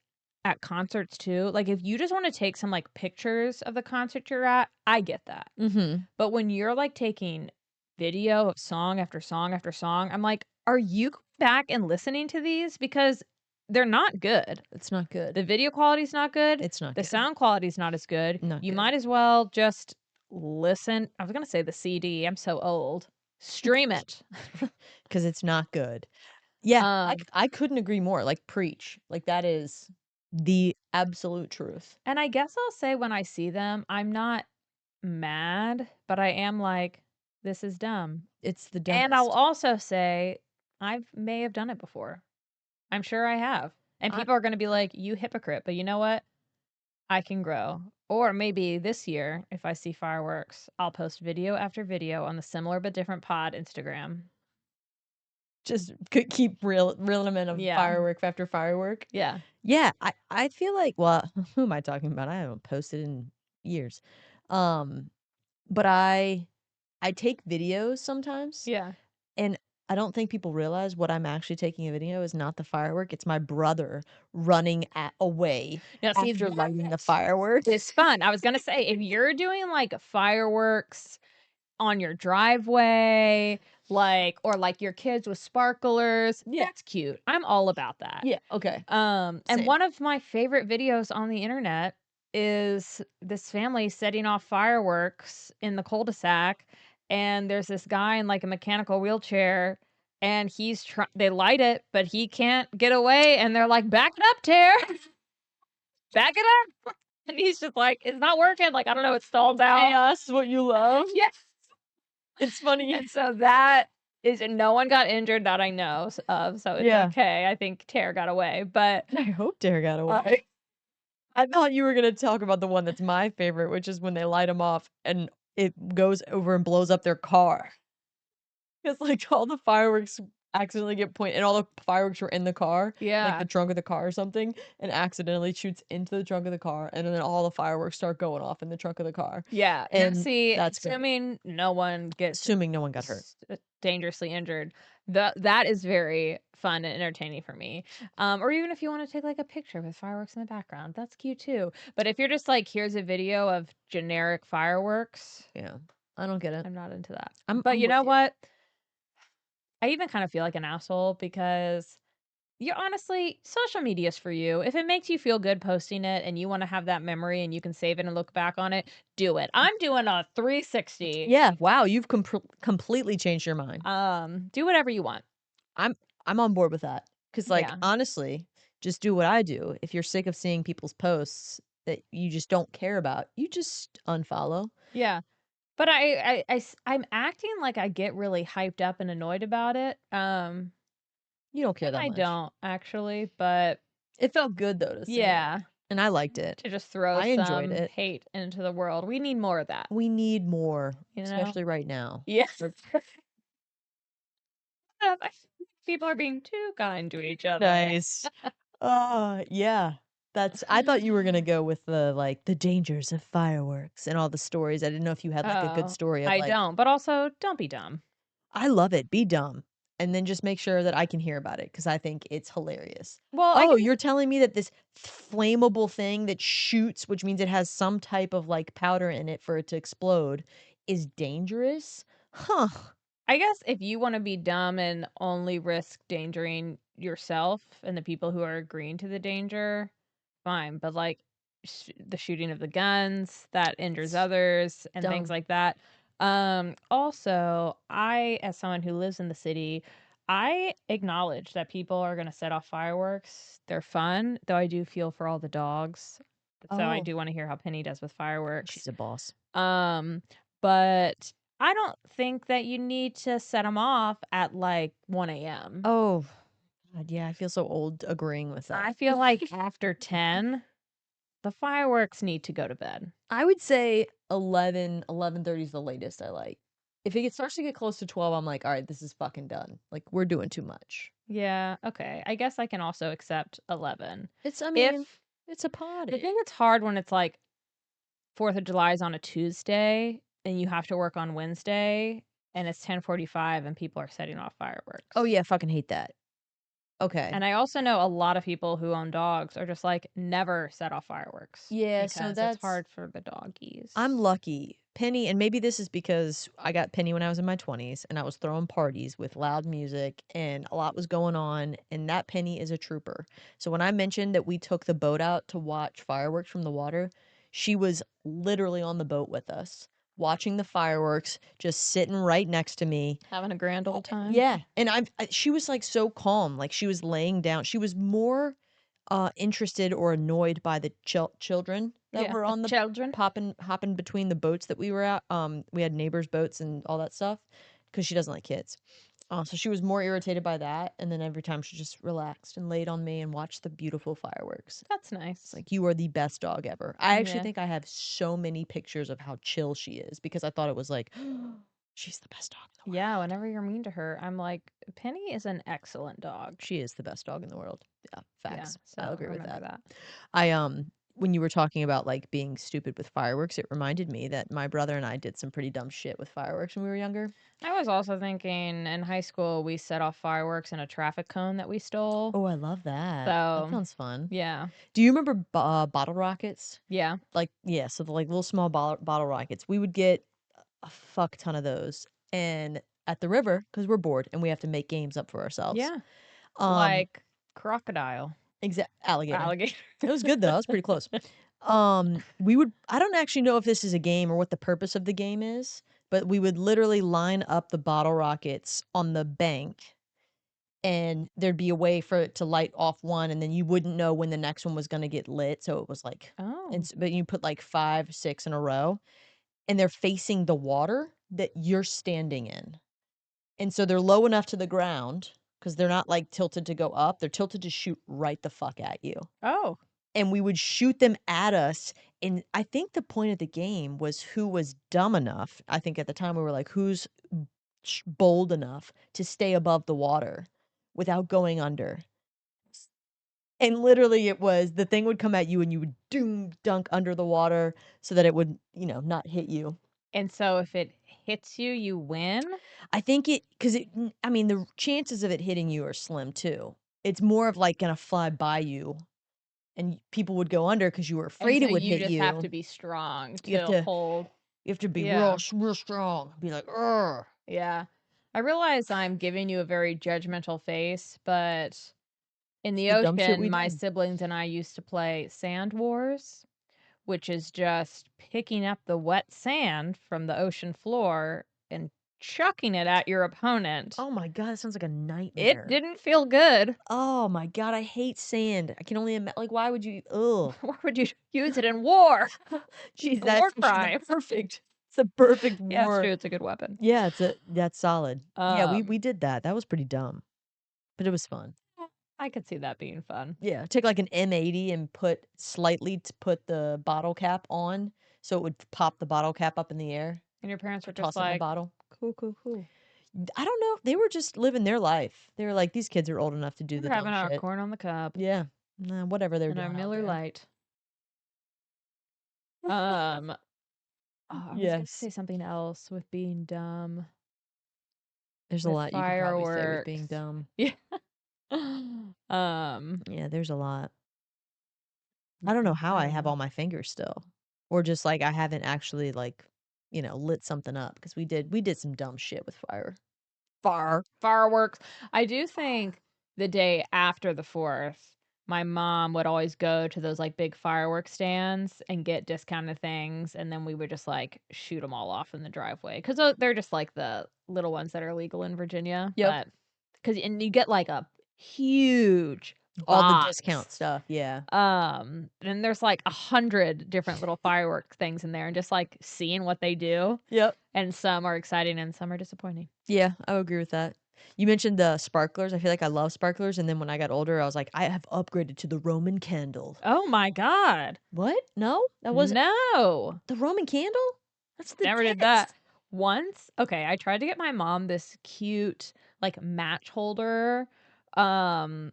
at concerts too. Like if you just want to take some like pictures of the concert you're at, I get that. Mhm. But when you're like taking video of song after song after song, I'm like, are you going back and listening to these? Because they're not good. It's not good. The video quality's not good. It's not The good. sound quality's not as good. Not You good. might as well just listen. I was gonna say the CD. I'm so old. Stream it. 'Cause it's not good. Yeah, Um, I couldn't agree more, like, preach. Like, that is the absolute truth. and I guess I'll say when I see them, I'm not mad, but I am like, this is dumb. It's the And I'll dumbest. also say I may have done it before. I'm sure I have. And I people are gonna be like, you hypocrite. But you know what? I can grow. Or maybe this year, if I see fireworks, I'll post video after video on the Similar But Different Pod Instagram. just could keep reeling them in of Yeah. firework after firework. Yeah. Yeah, I feel like well, who am I talking about? I haven't posted in years. Um, but I take videos sometimes, Yeah. and I don't think people realize what I'm actually taking a video is not the firework, it's my brother running away Now, see, after lighting the that firework. is fun. I was gonna say, if you're doing like fireworks on your driveway, like, or like your kids with sparklers, Yeah. that's cute. I'm all about that. Yeah, okay. And Same. one of my favorite videos on the internet is this family setting off fireworks in the cul-de-sac, and there's this guy in like a mechanical wheelchair, and they light it, but he can't get away, and they're like, "Back it up, Tare, back it up," and he's just like, "It's not working." Like I don't know, it stalls out. Chaos, what you love. Yes. It's funny. And so that is no one got injured that I know of, so it's Yeah. okay. I think Tare got away, but I hope Dare got away. I thought you were gonna talk about the one that's my favorite, which is when they light them off and it goes over and blows up their car. It's like all the fireworks accidentally get point and all the fireworks were in the car, like the yeah. trunk of the car or something, and accidentally shoots into the trunk of the car, and then all the fireworks start going off in the trunk of the car. Yeah. Now And see, that's great. assuming no one gets Assuming no one got hurt. dangerously injured, that is very fun and entertaining for me. Or even if you want to take like a picture with fireworks in the background, that's cute too. But if you're just like, here's a video of generic fireworks, Yeah. I don't get it. I'm not into that. But I'm you with know you. what? I even kind of feel like an asshole because you honestly, social media is for you. If it makes you feel good posting it and you want to have that memory and you can save it and look back on it, do it. I'm doing a 360. Yeah, wow, you've completely changed your mind. Do whatever you want. I'm I'm on board with that. 'Cause, like, Yeah. honestly, just do what I do. If you're sick of seeing people's posts that you just don't care about, you just unfollow. Yeah. But I'm acting like I get really hyped up and annoyed about it. You don't care And that I much. don't actually, but It felt good though to see it, yeah, and I liked it. to just throw I enjoyed some it. hate into the world. We need more of that, We need more, you know? especially right now. Yes. People are being too kind to each other. Nice. Yeah. That's I thought you were gonna go with the, like, the dangers of fireworks and all the stories. I didn't know if you had, like, a good Oh, story of, I like, don't, but also don't be dumb. I love it, be dumb, and then just make sure that I can hear about it because I think it's hilarious. Well, I Oh, guess you're telling me that this flammable thing that shoots, which means it has some type of, like, powder in it for it to explode, is dangerous? Huh. if you wanna be dumb and only risk endangering yourself and the people who are agreeing to the danger, fine, but, like, the shooting of the guns, that injures It's others and things dumb. like that. Also, as someone who lives in the city, I acknowledge that people are gonna set off fireworks. They're fun, though I do feel for all the dogs So I Oh, do want to hear how Penny does with fireworks. she's a boss. Um, but I don't think that you need to set them off at like 1 a.m. Oh, God, yeah, I feel so old agreeing with that. I feel like after 10, the fireworks need to go to bed. I would say 11:30 is the latest I like. If starts to get close to 12, I'm like, all right, this is fucking done. Like, we're doing too much. Yeah, okay. I guess I can also accept 11. I mean, If it's a I party. think it's hard when it's like 4th of July is on a Tuesday and you have to work on Wednesday and it's 10:45 and people are setting off fireworks. Oh, yeah, fucking hate that. Okay. And I also know a lot of people who own dogs are just like never set off fireworks Yeah, so because it's hard for the doggies. I'm lucky. Penny, and maybe this is because I got Penny when I was in my 20s and I was throwing parties with loud music and a lot was going on, and that Penny is a trooper. So when I mentioned that we took the boat out to watch fireworks from the water, she was literally on the boat with us, watching the fireworks, just sitting right next to me. Having a grand old time. Yeah, and she was like so calm, like she was laying down. She was more interested or annoyed by the children that were on the children. hopping between the boats that we were at. We had neighbors' boats and all that stuff because she doesn't like kids. So she was more irritated by that, and then every time she just relaxed and laid on me and watched the beautiful fireworks. That's nice. It's like, you are the best dog ever. I actually Yeah. think I have so many pictures of how chill she is because I thought it was like, she's the best dog in the world. Yeah, whenever you're mean to her, I'm like, Penny is an excellent dog. She is the best dog in the world. Yeah, facts. Yeah, I'll so agree with remember that. that. I when you were talking about like being stupid with fireworks, it reminded me that my brother and I did some pretty dumb shit with fireworks when we were younger. I was also thinking in high school we set off fireworks in a traffic cone that we stole. Oh, I love that. That So sounds fun. yeah, Do you remember bottle rockets? yeah. Like, yeah, so the like little small bottle rockets. We would get a fuck ton of those, and at the river because we're bored and we have to make games up for ourselves. Yeah. Um, Like crocodile. alligator. Alligator. It was good though. That was pretty close. I don't actually know if this is a game or what the purpose of the game is, but we would literally line up the bottle rockets on the bank, and there'd be a way for it to light off one, and then you wouldn't know when the next one was going to get lit. So it was like, Oh. but you put like 5, 6 in a row, and they're facing the water that you're standing in. And so they're low enough to the ground because they're not like tilted to go up. They're tilted to shoot right the fuck at you. Oh. And we would shoot them at us. And I think the point of the game was who was dumb enough. I think at the time we were like, who's bold enough to stay above the water without going under. And literally it was the thing would come at you and you would dunk under the water so that it would, not hit you. And so if it hits you, you win? I think I mean, the chances of it hitting you are slim too. It's more of like gonna fly by you and people would go under because you were afraid And it so would you hit just you. have to be strong You have to to hold. You have to be Yeah. real strong. Be like, "Urgh." Yeah. I realize I'm giving you a very judgmental face, but in the The dumb shit we ocean, my did. siblings and I used to play Sand Wars, which is just picking up the wet sand from the ocean floor and chucking it at your opponent. Oh my god, that sounds like a It nightmare. didn't feel good. Oh my god, I hate sand. I can only like, why would you ugh. Why would you use it in war? Jeez, A war that's crime. perfect. It's a perfect Yeah, it's war. true. It's a good weapon. Yeah, that's solid. Yeah, we Um, did that. That was pretty dumb, but it was fun. I could see that being fun. Yeah, take like an M80 and put the bottle cap on so it would pop the bottle cap up in the air. And your parents were just Toss it in the like, bottle. cool. I don't know. They were just living their life. They were like, these kids are old enough to do We're the having dumb our shit. corn on the cob Yeah. Nah, whatever they're and our doing out Miller there. Lite. Oh, I was gonna Yes. say something else with being dumb. There's a With lot you could probably say with being fireworks. dumb. Yeah. Yeah, there's a lot. I don't know how I have all my fingers still. Or just like I haven't actually like, lit something up because we did some dumb shit with Fireworks. I do think the day after the 4th, my mom would always go to those like big fireworks stands and get discounted things, and then we would just like shoot them all off in the driveway because they're just like the little ones that are legal in Virginia. Yep. But and you get like a huge All the discount box. stuff, yeah. And there's like 100 different little firework things in there, and just like seeing what they do. Yep. And some are exciting and some are disappointing. Yeah, I would agree with that. You mentioned the sparklers. I feel like I love sparklers, and then when I got older, I was like, I have upgraded to the Roman candle. Oh my God. What? No? That wasn't No. the Roman candle? That's the Never did that. best. Once, okay, I tried to get my mom this cute like match holder. Um, A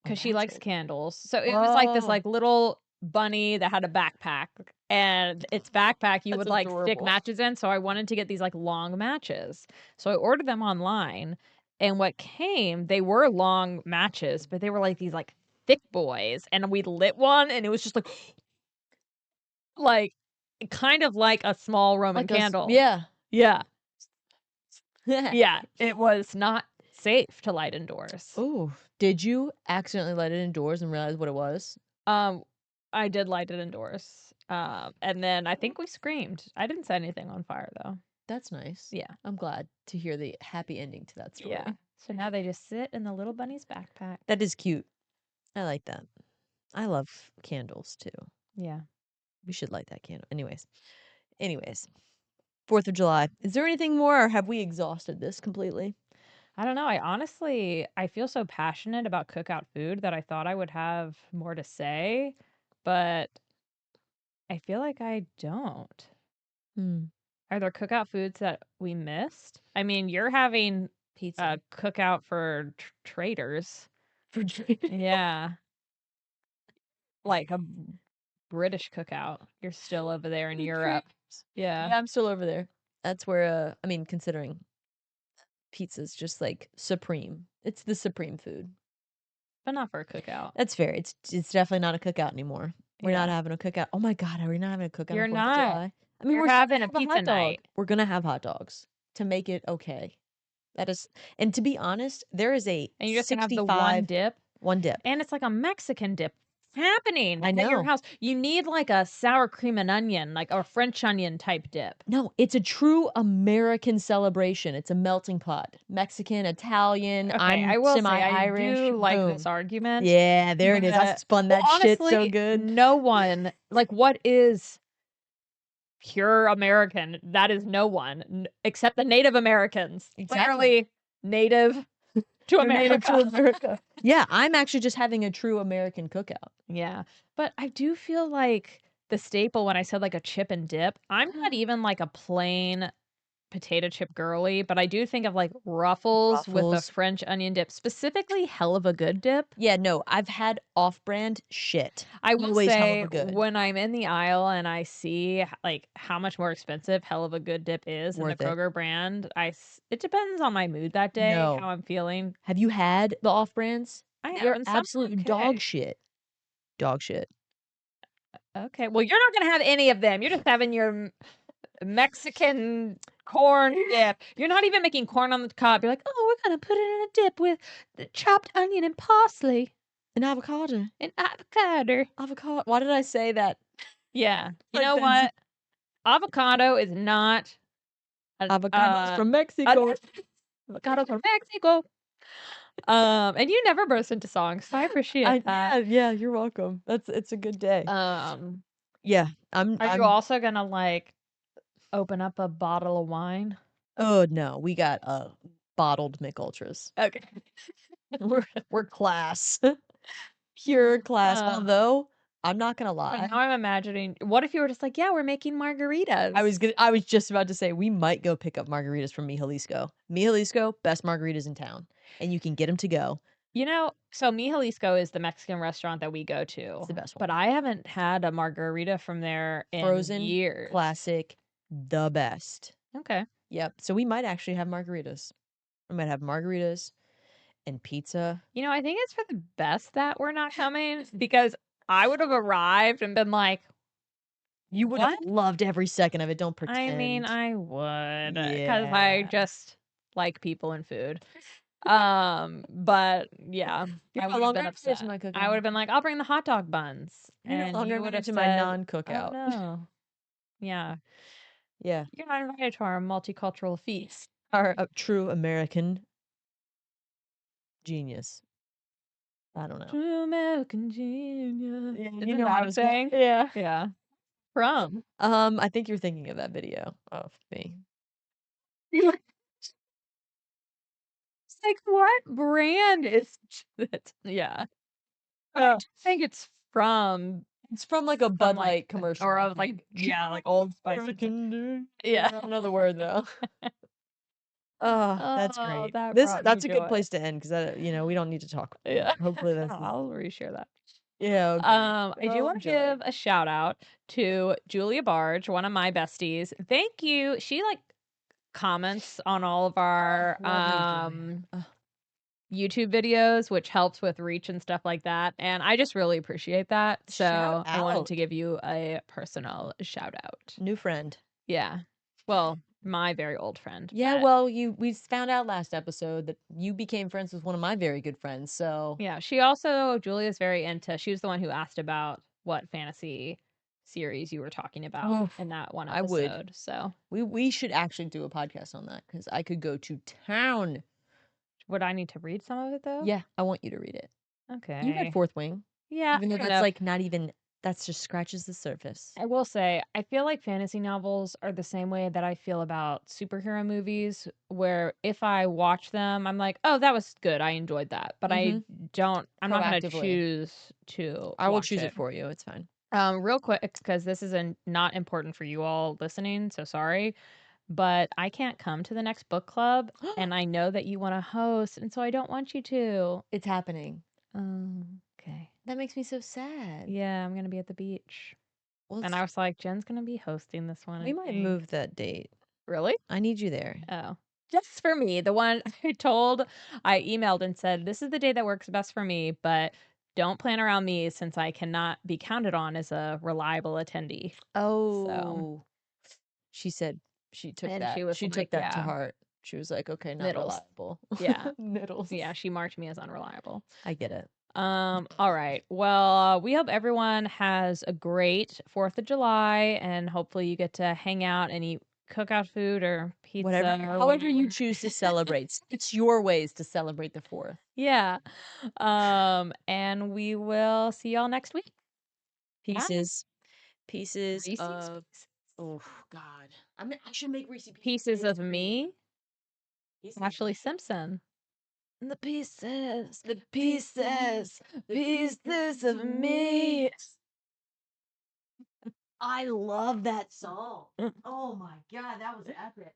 because she match likes holder. candles. So it was like this Oh, like little bunny that had a backpack. And its backpack you that's would like stick adorable. matches in. So I wanted to get these like long matches. So I ordered them online. And what came, they were long matches, but they were like these like thick boys. And we lit one and it was just like kind of like a small Roman Like a candle. yeah. Yeah. Yeah. It was not safe to light indoors. Oh, did you accidentally light it indoors and realize what it was? Um, I did light it indoors. And then I think we screamed. I didn't set anything on fire though. That's nice. Yeah. I'm glad to hear the happy ending to that story. Yeah. So now they just sit in the little bunny's backpack. That is cute. I like that. I love candles too. Yeah. We should light that candle. Anyways. 4th of July. Is there anything more, or have we exhausted this completely? I don't know. I feel so passionate about cookout food that I thought I would have more to say, but I feel like I don't. Hmm. Are there cookout foods that we missed? I mean, you're having Pizza. a cookout for traders. For drinking. Yeah. Like a British cookout. You're still over there in Europe. Yeah. Yeah, I'm still over there. That's where, I mean, considering pizza's just like supreme. It's the supreme food. But not for a cookout. That's fair. It's definitely not a cookout anymore. We're not Yeah. having a cookout. Oh my God, are we not having a cookout You're on 4th of not. July? I mean, You're we're still having gonna a have a pizza hot dog. night. We're gonna have hot dogs to make it okay. That is, and to be honest, there is a And you're just gonna have the 65 one dip. dip. And it's like a Mexican dip happening I at your know. house. You need like a sour cream and onion, like a French onion type dip. No, it's a true American celebration. It's a melting pot. Mexican, Italian, Okay, I'm I will say I semi-Irish. do like this Boom. argument. Yeah, there it is. I But spun that shit so honestly, good. no one like what is pure American? That is no one except the Native Americans. Exactly. Clearly native to You're native to America. America. Yeah, I'm actually just having a true American cookout. Yeah. But I do feel like the staple when I said like a chip and dip, I'm not even like a plain potato chip girly, but I do think of like Ruffles with a Ruffles. French onion dip, specifically Hell of a Good dip. Yeah, no, I've had off-brand shit. I will Always hell of say a good. when I'm in the aisle and I see like how much more expensive Hell of a Good dip is in the Worth it. Kroger brand, it depends on my mood that day, No. how I'm feeling. Have you had the off-brands? I They're haven't. Some are absolute dog okay. shit. Dog shit. Okay, well, you're not gonna have any of them. You're just having your Mexican corn dip. You're not even making corn on the cob. You're like, oh, we're gonna put it in a dip with the chopped onion and parsley An avocado. and avocado. Avocado. Why did I say that? Yeah, you Like know that's- what? Avocado is not Avocados from Mexico. avocados from Mexico. And you never burst into songs, so I appreciate that. Yeah, you're welcome. It's a good day. Yeah, Are you I'm also gonna like open up a bottle of wine? oh no, we got bottled Mick Ultras. Okay. We're class. Pure class. Uh, Although I'm not gonna But lie. now I'm imagining, what if you were just like, yeah, we're making margaritas? I was just about to say we might go pick up margaritas from Mi Jalisco. Mi Jalisco, best margaritas in town, and you can get them to go. You know, so Mi Jalisco is the Mexican restaurant that we go to. It's the best one. But I haven't had a margarita from there in Frozen, years. classic, the best. Okay. Yep. So we might actually have margaritas. We might have margaritas and pizza. You know, I think it's for the best that we're not coming because I would have arrived and been like, You would have what? loved every second of it. Don't pretend. I mean, I would because I Yeah. just like people and food. But yeah, You're I no would have longer been invited to upset. my I cookout. would have been like, I'll bring the hot dog buns, You're no and longer you would invited have to my said, non-cookout. "Oh no, yeah, Yeah. you're not invited to our multicultural feast." Our true American genius. I don't know. True American genius. Yeah, Isn't you know that how what to I'm sing. saying? Yeah. Yeah. From. I think you're thinking of that video of me. It's like, what brand is that? Yeah. I think it's It's from like a some, Bud like, Light commercial. or of like, yeah, like Old Spice. I Yeah. don't know the word though. Oh, that's Oh, great. that This brought me that's a good joy. place to end because we don't need to talk. Yeah. Hopefully that's I'll reshare that. yeah. Okay. I do Oh, want to joy. give a shout out to Julia Barge, one of my besties. Thank you. She like comments on all of our Lovely Julia. Ugh. YouTube videos, which helps with reach and stuff like that. And I just really appreciate that. So Shout I wanted out. to give you a personal shout out. New friend. Yeah. Well, my very old friend. Yeah, but well, we found out last episode that you became friends with one of my very good friends. So yeah, Julia's very into, she was the one who asked about what fantasy series you were talking about Oh, in that one I would. episode. So we should actually do a podcast on that because I could go to town. would I need to read some of it though? Yeah, I want you to read it. You read Okay. Fourth Wing, Yeah, even though kind that's of. like not even that's just scratches the surface. I will say, I feel like fantasy novels are the same way that I feel about superhero movies, where if I watch them, I'm like, oh, that was good. I enjoyed that. But Mhm. I'm not going to Proactively. choose to I will watch choose it. it for you. It's fine. Real quick, because this is not important for you all listening, so sorry. But I can't come to the next book club, and I know that you want to host, and so I don't want you to. It's happening. Okay. That makes me so sad. Yeah, I'm going to be at the beach. Well, And I was like, Jen's going to be hosting this one. we I might think. move that date. Really? I need you there. Oh. Just for me. The one I emailed and said, this is the day that works best for me, but don't plan around me since I cannot be counted on as a reliable attendee. Oh. She said she took And that. she was She took like, that to yeah, heart. She was like, okay, not middles. reliable. Yeah. Middles. Yeah, she marked me as unreliable. I get it. All right. Well, we hope everyone has a great 4th of July and hopefully you get to hang out and eat cookout food or pizza Whatever, or however you whatever. choose to celebrate. It's your ways to celebrate the 4th. Yeah. And we will see y'all next week. Pieces. Pieces Reese's of oh God. I should make Reese Pieces of Me, Pieces of Ashley me. Simpson. The pieces of me. I love that song. Oh my God, that was epic.